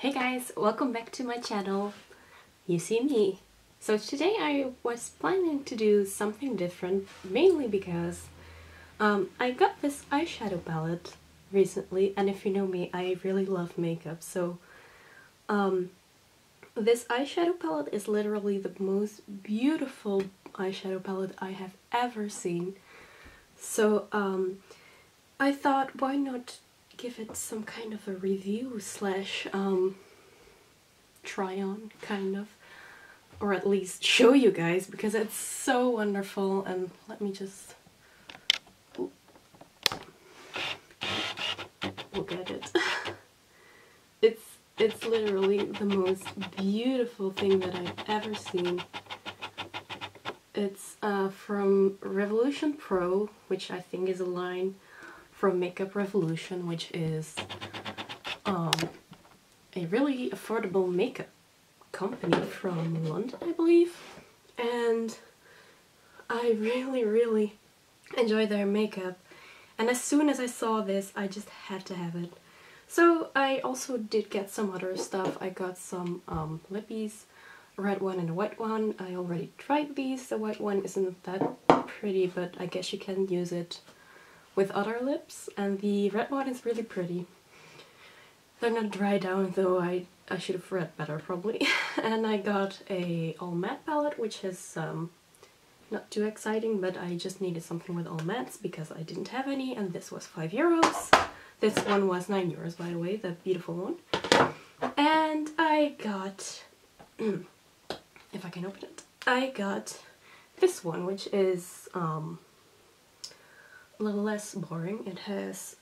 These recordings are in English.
Hey guys, welcome back to my channel. You see me. So today I was planning to do something different, mainly because I got this eyeshadow palette recently, and if you know me, I really love makeup. So this eyeshadow palette is literally the most beautiful eyeshadow palette I have ever seen. So I thought, why not give it some kind of a review slash try on, kind of, or at least show you guys, because it's so wonderful. And let me just look at it. It's literally the most beautiful thing that I've ever seen. It's from Revolution Pro, which I think is a line from Makeup Revolution, which is a really affordable makeup company from London, I believe. And I really enjoy their makeup. And as soon as I saw this, I just had to have it. So I also did get some other stuff. I got some lippies, a red one and a white one. I already tried these. The white one isn't that pretty, but I guess you can use it with other lips. And the red one is really pretty. They're not dry down, though. I should have read better probably. And I got a all matte palette, which is not too exciting, but I just needed something with all mattes because I didn't have any, and this was €5. This one was €9, by the way, the beautiful one. And I got, if I can open it, I got this one, which is a little less boring. It has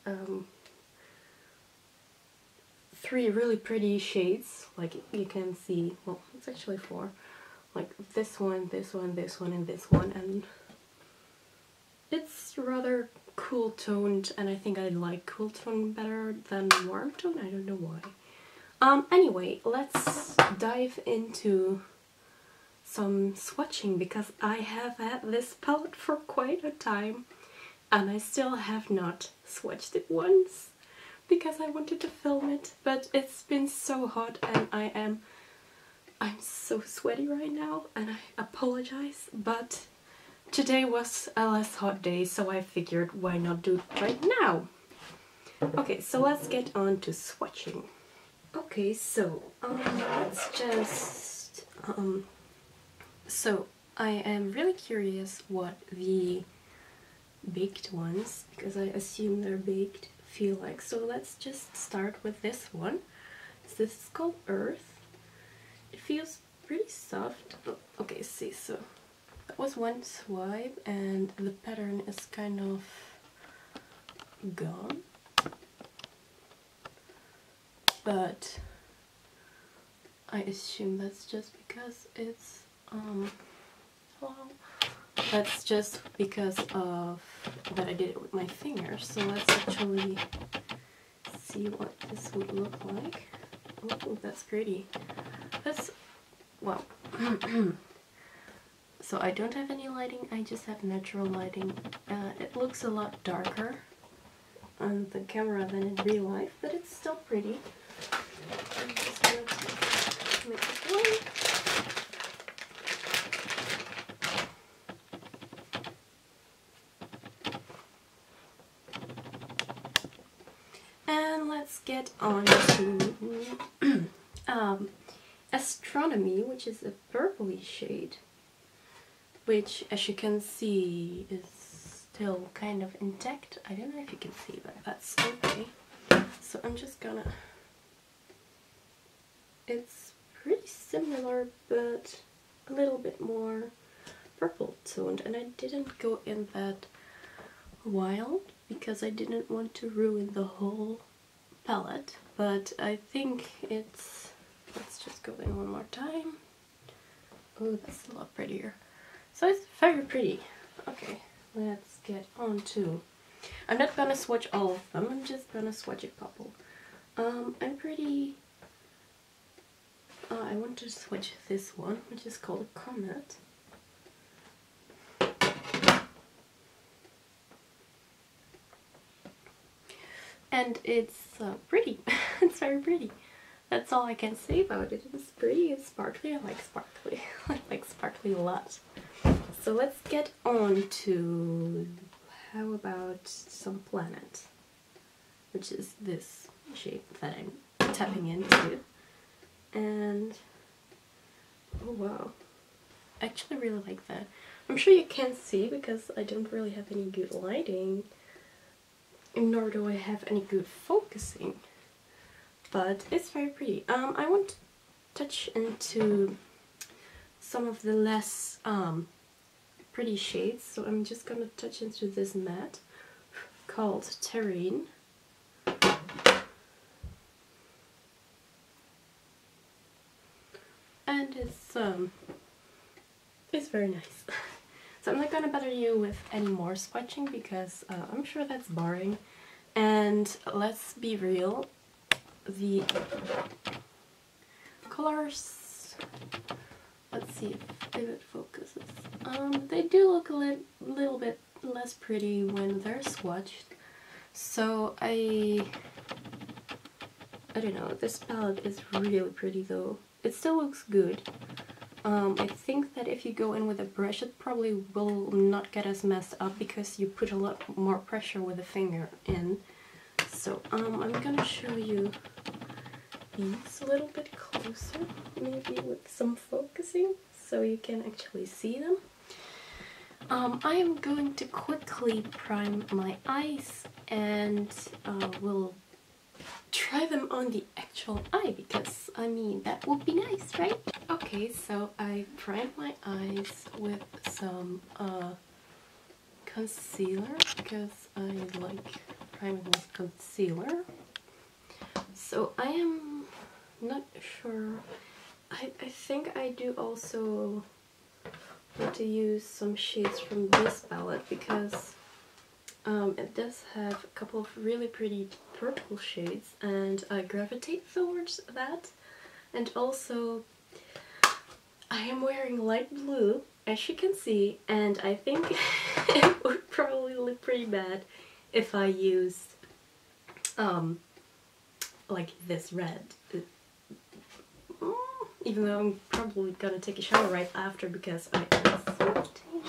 3 really pretty shades, like you can see. Well, it's actually 4. Like this one, this one, this one, and this one, and it's rather cool toned, and I think I like cool tone better than warm tone. I don't know why. Anyway, let's dive into some swatching, because I have had this palette for quite a time and I still have not swatched it once because I wanted to film it, but it's been so hot and I'm so sweaty right now, and I apologize, but today was a less hot day, so I figured why not do it right now. Okay, so let's get on to swatching. Okay, so let's just so I am really curious what the baked ones, because I assume they're baked, feel like. So let's just start with this one. This is called Earth. It feels pretty soft. Oh, okay, see, so that was one swipe and the pattern is kind of gone. But I assume that's just because it's hello. That's just because of that I did it with my fingers. So let's actually see what this would look like. Oh, that's pretty. That's, well, so I don't have any lighting, I just have natural lighting. It looks a lot darker on the camera than in real life, but it's still pretty. I'm just gonna make it work. And let's get on to Astronomy, which is a purpley shade, which, as you can see, is still kind of intact. I don't know if you can see that. That's okay. So I'm just gonna... It's pretty similar, but a little bit more purple toned, and I didn't go in that wild because I didn't want to ruin the whole palette, but I think it's... Let's just go in one more time. Oh, that's a lot prettier. So it's very pretty. Okay, let's get on to... I'm not gonna swatch all of them, I'm just gonna swatch a couple. I'm pretty... I want to swatch this one, which is called Comet. And it's pretty. It's very pretty. That's all I can say about it. It's pretty, it's sparkly. I like sparkly. I like sparkly a lot. So let's get on to, how about some planet, which is this shape that I'm tapping into. And oh wow, I actually really like that. I'm sure you can't see because I don't really have any good lighting, nor do I have any good focusing, but it's very pretty. I want to touch into some of the less pretty shades, so I'm just gonna touch into this matte called Terrain. And it's very nice. So I'm not gonna bother you with any more swatching because I'm sure that's boring. And let's be real, the colors, let's see if it focuses. They do look a little bit less pretty when they're swatched. So I don't know, this palette is really pretty though. It still looks good. I think that if you go in with a brush, it probably will not get as messed up because you put a lot more pressure with the finger in. So I'm gonna show you these a little bit closer, maybe with some focusing, so you can actually see them. I am going to quickly prime my eyes and we'll try them on the actual eye because, I mean, that would be nice, right? Okay, so I primed my eyes with some concealer because I like priming with concealer. So I am not sure. I think I do also want to use some shades from this palette because it does have a couple of really pretty purple shades and I gravitate towards that. And also I am wearing light blue, as you can see, and I think it would probably look pretty bad if I used like this red. Even though I'm probably gonna take a shower right after because I am sweating.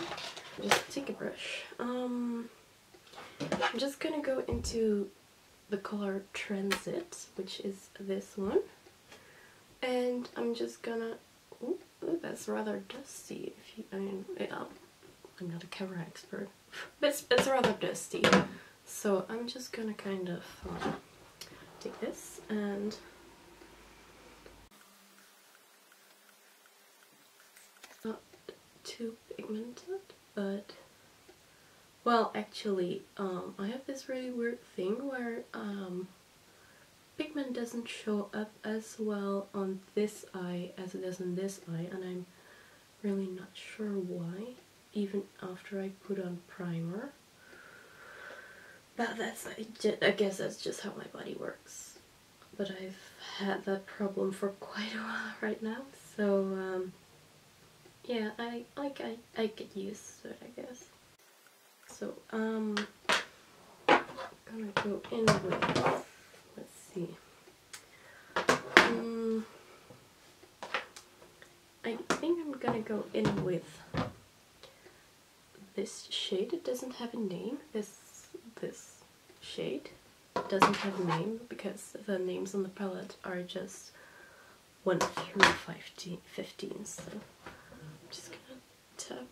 Just take a brush. I'm just gonna go into the color Transit, which is this one, and I'm just gonna. Ooh, that's rather dusty. If you, I mean, I'm not a camera expert, but it's rather dusty. So I'm just gonna kind of take this and. Not too pigmented, but well, actually, I have this really weird thing where pigment doesn't show up as well on this eye as it does on this eye, and I'm really not sure why, even after I put on primer. But that's, I guess that's just how my body works. But I've had that problem for quite a while right now, so yeah, I get used to it, I guess. So I'm gonna go in with, let's see, I think I'm gonna go in with this shade. It doesn't have a name. This shade doesn't have a name because the names on the palette are just 1 through 15. So I'm just gonna tap.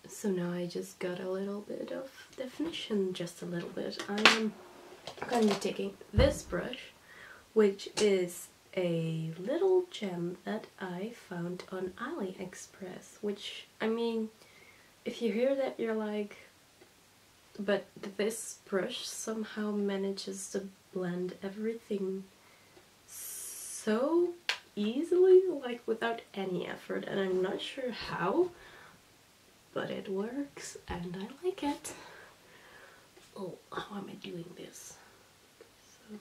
So now I just got a little bit of definition, just a little bit. I am going to be taking this brush, which is a little gem that I found on AliExpress, which, I mean, if you hear that you're like, but this brush somehow manages to blend everything so easily, like without any effort, and I'm not sure how, but it works and I like it. Oh, how am I doing this? So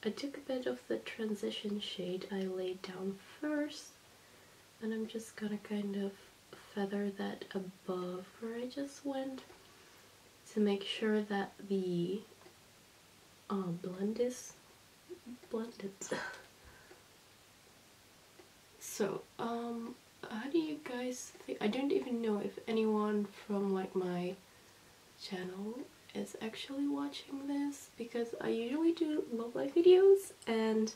I took a bit of the transition shade I laid down first, and I'm just gonna kind of feather that above where I just went to make sure that the blend is blended. So, how do you guys think? I don't even know if anyone from like my channel is actually watching this, because I usually do love life videos, and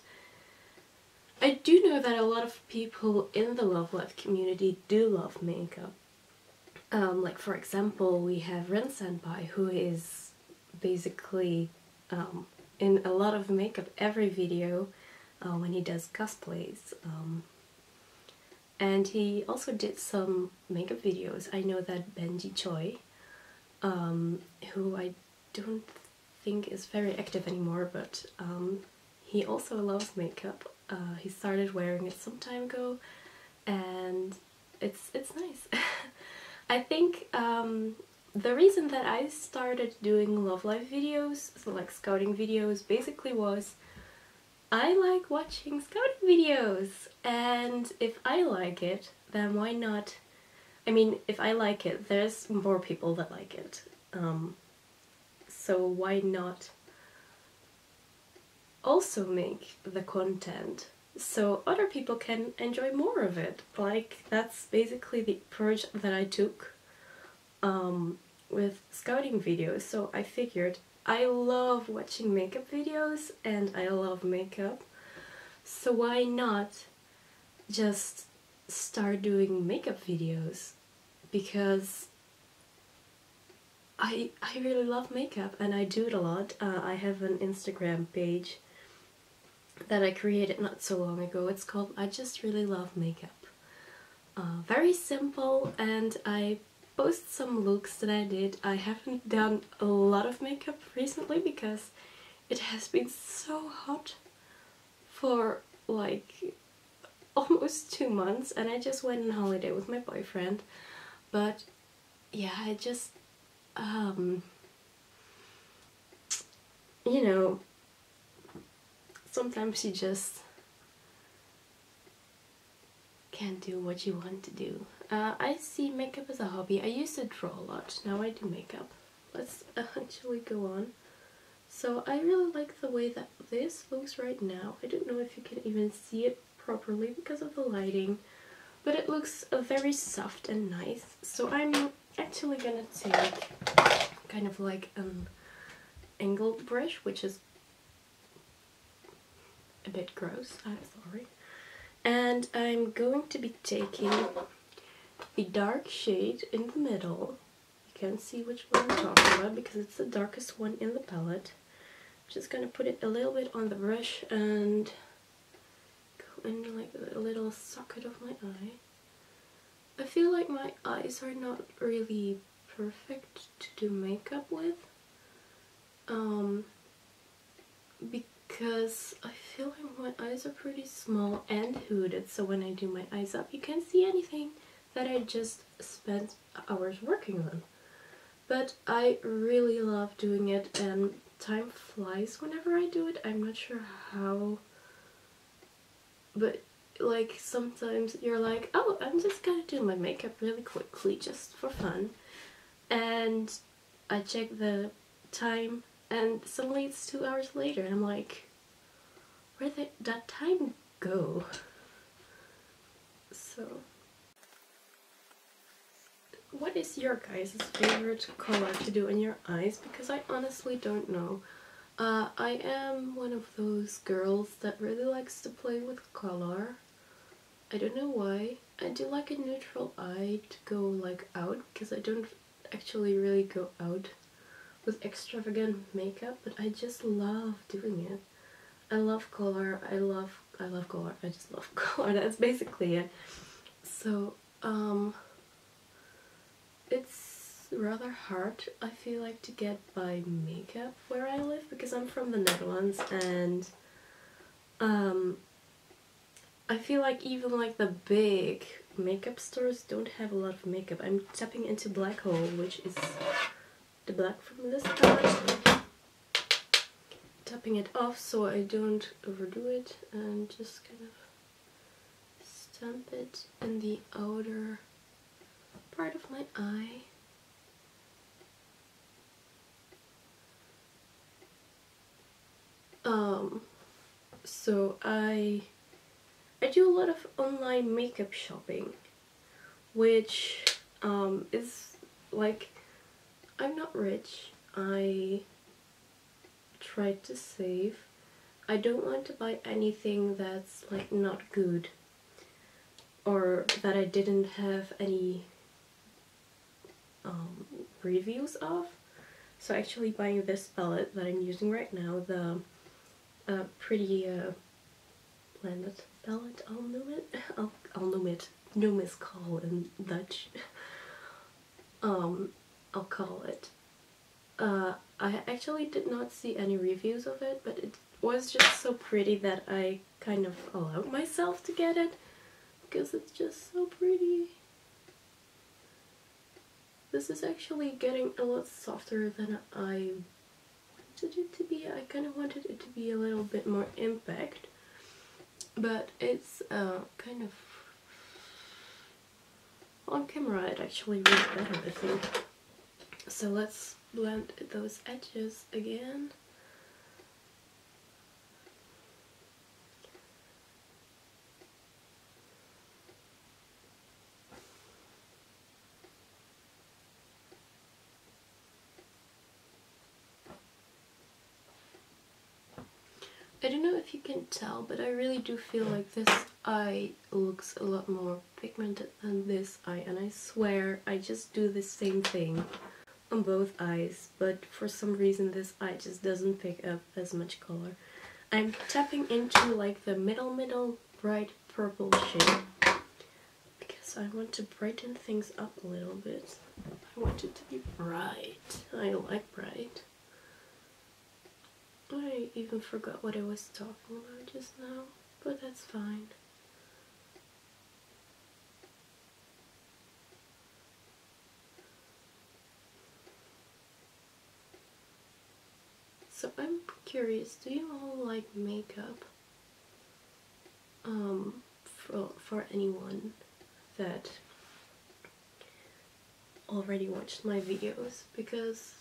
I do know that a lot of people in the love life community do love makeup. Like for example, we have Ren Senpai, who is basically in a lot of makeup every video when he does cosplays. And he also did some makeup videos. I know that Benji Choi, who I don't think is very active anymore, but he also loves makeup. He started wearing it some time ago, and it's nice. I think the reason that I started doing love life videos, so like scouting videos, basically was I like watching scouting videos, and if I like it, then why not? I mean, if I like it, there's more people that like it, so why not also make the content so other people can enjoy more of it? Like, that's basically the approach that I took with scouting videos. So I figured I love watching makeup videos and I love makeup, so why not just start doing makeup videos? Because I really love makeup and I do it a lot. I have an Instagram page that I created not so long ago. It's called I Just Really Love Makeup. Very simple, and I post some looks that I did. I haven't done a lot of makeup recently because it has been so hot for like almost 2 months, and I just went on holiday with my boyfriend. But yeah, I just you know, sometimes you just can't do what you want to do. I see makeup as a hobby. I used to draw a lot, now I do makeup. Let's actually go on. So I really like the way that this looks right now. I don't know if you can even see it properly because of the lighting, but it looks very soft and nice. So I'm actually gonna take kind of like an angled brush, which is a bit gross, I'm sorry. And I'm going to be taking the dark shade in the middle. You can see which one I'm talking about because it's the darkest one in the palette. I'm just gonna put it a little bit on the brush and go in like a little socket of my eye. I feel like my eyes are not really perfect to do makeup with. Because I feel like my eyes are pretty small and hooded, so when I do my eyes up you can't see anything that I just spent hours working on. But I really love doing it, and time flies whenever I do it. I'm not sure how, but like sometimes you're like, oh, I'm just gonna do my makeup really quickly just for fun, and I check the time and suddenly it's 2 hours later and I'm like, where did that time go? So what is your guys' favorite color to do in your eyes? Because I honestly don't know. I am one of those girls that really likes to play with color. I don't know why. I do like a neutral eye to go like out, because I don't actually really go out with extravagant makeup, but I just love doing it. I love color, I love color, I just love color, that's basically it. So, it's rather hard, I feel like, to get by makeup where I live, because I'm from the Netherlands, and I feel like even like the big makeup stores don't have a lot of makeup. I'm tapping into Black Hole, which is the black from this palette. tapping it off so I don't overdo it, and just kind of stamp it in the outer part of my eye. So I do a lot of online makeup shopping, which is like, I'm not rich. I tried to save. I don't want to buy anything that's like not good or that I didn't have any reviews of. So actually buying this palette that I'm using right now, the blended palette, I'll noem is call in Dutch. I'll call it. I actually did not see any reviews of it, but it was just so pretty that I kind of allowed myself to get it, because it's just so pretty. This is actually getting a lot softer than I wanted it to be. I kind of wanted it to be a little bit more impact, but it's kind of, on camera it actually looks better, I think. So let's blend those edges again. I don't know if you can tell, but I really do feel like this eye looks a lot more pigmented than this eye, and I swear I just do the same thing on both eyes, but for some reason this eye just doesn't pick up as much color. I'm tapping into like the middle bright purple shade because I want to brighten things up a little bit. I want it to be bright. I like bright. I even forgot what I was talking about just now, but that's fine. So I'm curious, do you all like makeup? For anyone that already watched my videos, because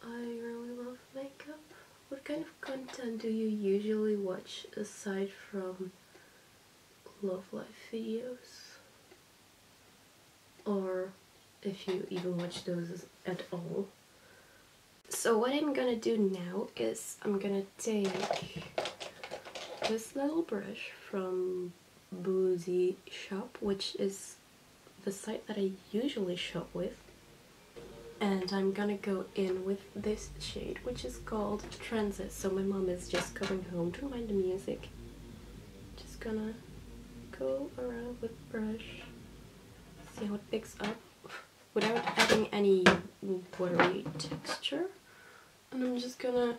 I really love makeup. What kind of content do you usually watch aside from love life videos? Or if you even watch those at all? So what I'm gonna do now is I'm gonna take this little brush from Boozy Shop, which is the site that I usually shop with, and I'm gonna go in with this shade, which is called Transit. So my mom is just coming home to mind the music. Just gonna go around with the brush, see how it picks up without adding any watery texture. And I'm just gonna,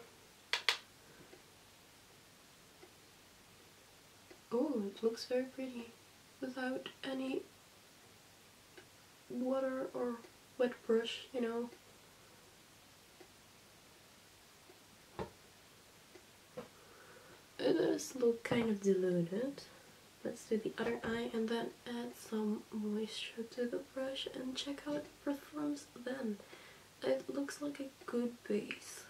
oh, it looks very pretty without any water or wet brush, you know. It does look kind of diluted. Let's do the other eye and then add some moisture to the brush and check how it performs then. It looks like a good base.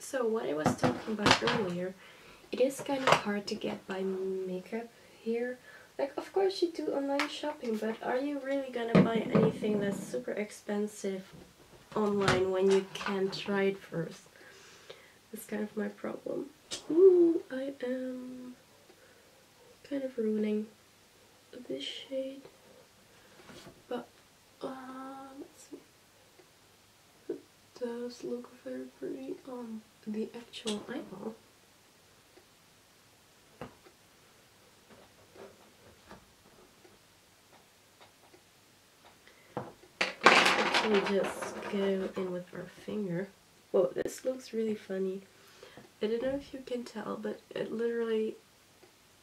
So what I was talking about earlier, it is kind of hard to get by makeup here. Like, of course you do online shopping, but are you really gonna buy anything that's super expensive online when you can't try it first? That's kind of my problem. Ooh, I am kind of ruining this shade, but let's see. It does look very pretty on the actual eyeball. We just go in with our finger. Whoa, this looks really funny. I don't know if you can tell, but it literally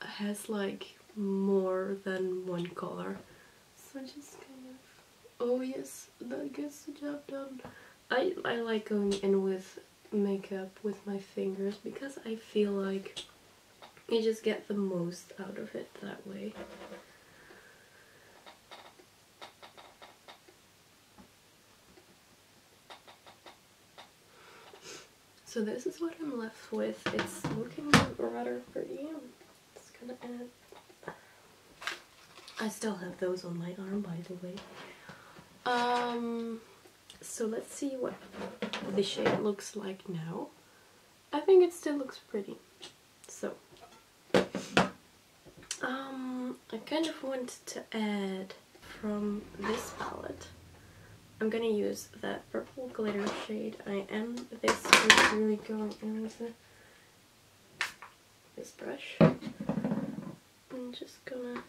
has like more than one color. So just kind of Oh yes, that gets the job done. I like going in with makeup with my fingers because I feel like you just get the most out of it that way. So this is what I'm left with. It's looking rather pretty. I'm just gonna add... I still have those on my arm, by the way. So let's see what the shade looks like now. I think it still looks pretty. So, I kind of want to add from this palette. I'm gonna use that purple glitter shade. I am this is really going in with this brush. I'm just gonna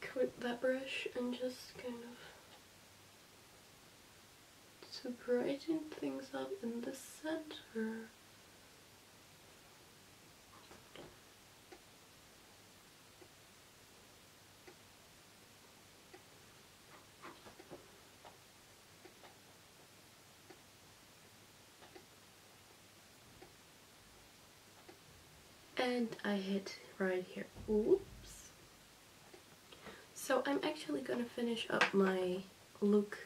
coat that brush and just kind of to brighten things up in the center. And I hit right here. Oops. So I'm actually gonna finish up my look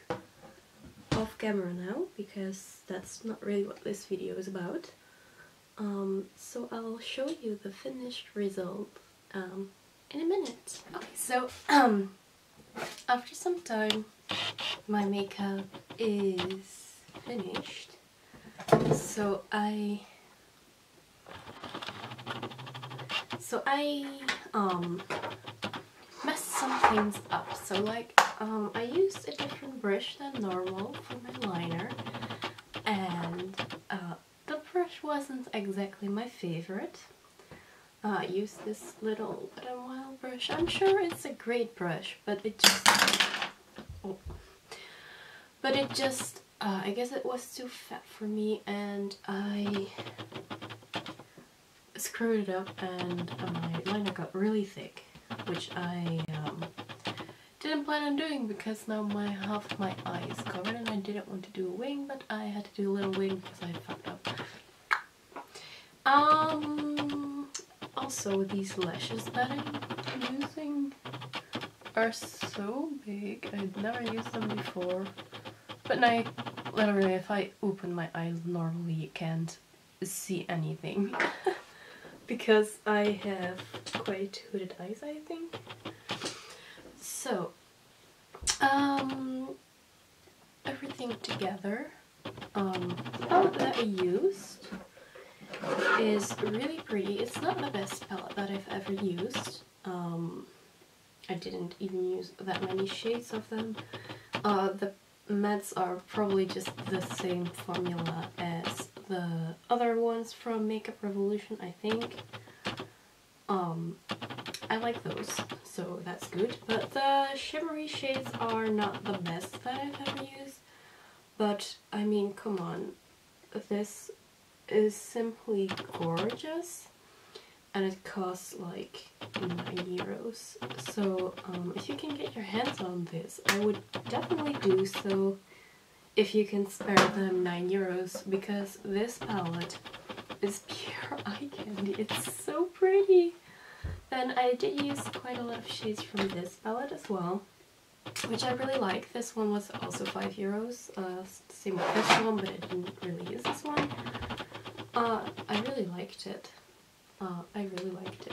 off camera now, because that's not really what this video is about. So I'll show you the finished result in a minute. Okay, so after some time my makeup is finished. So I messed some things up. So like I used a different brush than normal for my liner, and the brush wasn't exactly my favorite. I used this little Wet n Wild brush. I'm sure it's a great brush, but it just I guess it was too fat for me, and I screwed it up, and my liner got really thick, which I didn't plan on doing because now half of my eye is covered, and I didn't want to do a wing, but I had to do a little wing because I fucked up. Also, these lashes that I'm using are so big. I've never used them before, but now literally if I open my eyes normally you can't see anything. Because I have quite hooded eyes, I think. So, everything together, the palette that I used is really pretty. It's not the best palette that I've ever used. I didn't even use that many shades of them. The mattes are probably just the same formula as the other ones from Makeup Revolution, I think. I like those, so that's good. But the shimmery shades are not the best that I've ever used. But, I mean, come on. This is simply gorgeous. And it costs like €9. So, if you can get your hands on this, I would definitely do so. If you can spare them €9, because this palette is pure eye candy. It's so pretty. Then I did use quite a lot of shades from this palette as well, which I really like. This one was also €5. Same with this one, but I didn't really use this one. I really liked it.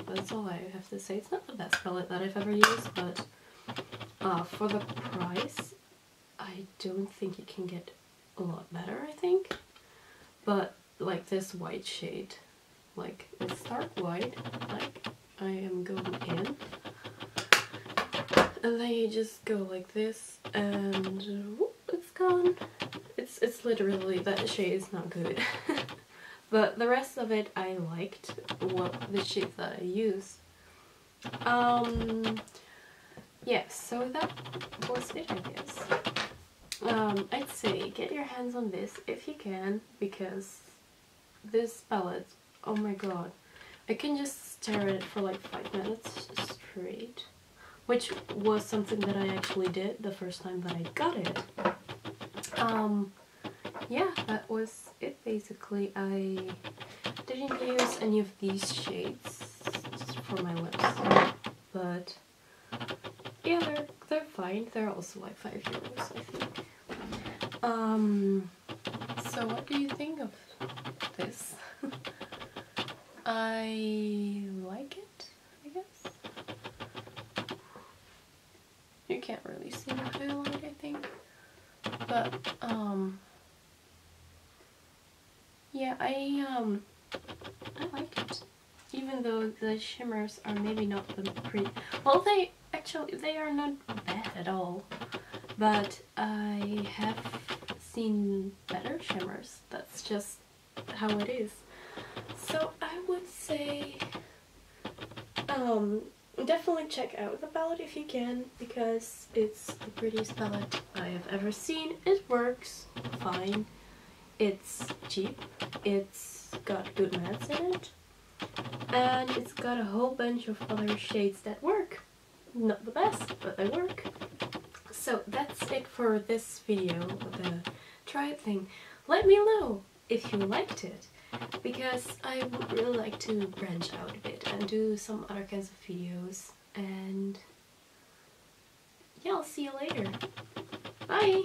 That's all I have to say. It's not the best palette that I've ever used, but for the price, I don't think you can get a lot better, I think. But like this white shade, like it's dark white, like I am going in, and then you just go like this, and whoop, it's gone. It's literally, that shade is not good. But the rest of it I liked, the shades that I used. Yeah, so that was it, I guess. I'd say get your hands on this if you can, because this palette, oh my god. I can just stare at it for like 5 minutes straight, which was something that I actually did the first time that I got it. Yeah, that was it basically. I didn't use any of these shades just for my lips, but yeah, they're fine. They're also like €5, I think. So what do you think of this? I like it, I guess. You can't really see the highlight, I think, but yeah, I like it, even though the shimmers are maybe not the pretty. Well, they are not bad at all, but I have seen better shimmers. That's just how it is. So I would say definitely check out the palette if you can, because it's the prettiest palette I have ever seen. It works fine. It's cheap, it's got good mattes in it, and it's got a whole bunch of other shades that work. Not the best, but they work. So that's it for this video, the try it thing. Let me know if you liked it, because I would really like to branch out a bit and do some other kinds of videos. And yeah, I'll see you later. Bye!